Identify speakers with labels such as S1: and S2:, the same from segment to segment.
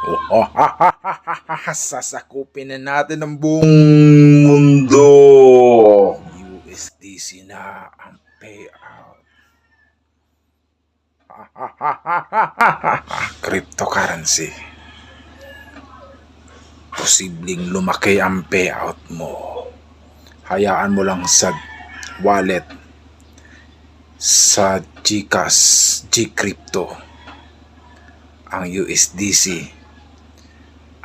S1: Oh, sasakupin na natin ang buong mundo. USDC na ang payout. Cryptocurrency. Posibleng lumaki ang payout mo. Hayaan mo lang sa wallet, sa GCash, GCrypto. Ang USDC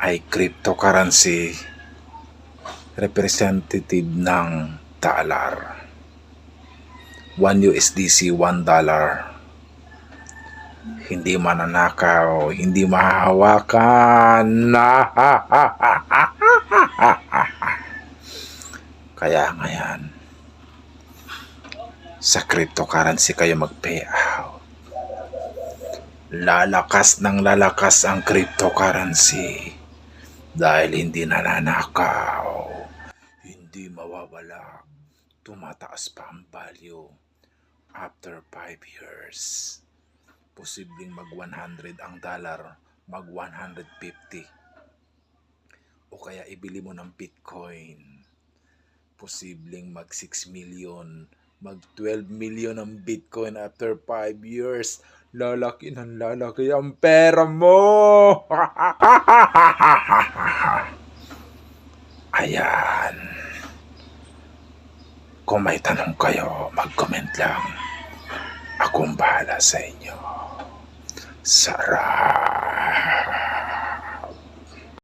S1: ay cryptocurrency representative ng dollar. 1 USDC, $1. Hindi mananakaw, hindi mahahawakan. Kaya ngayon, sa cryptocurrency kayo mag-payout. Lalakas ng lalakas ang cryptocurrency dahil hindi nananakaw, hindi mawawala, tumataas pa ang value after 5 years. Posibleng mag 100 ang dollar, mag 150. O kaya ibili mo ng Bitcoin. Posibleng mag 6 million, mag 12 million ang Bitcoin after 5 years. Lalaki ng lalaki ang pera mo. Ayan. Kung may tanong kayo, mag-comment lang. Akong bahala sa inyo. Sarap.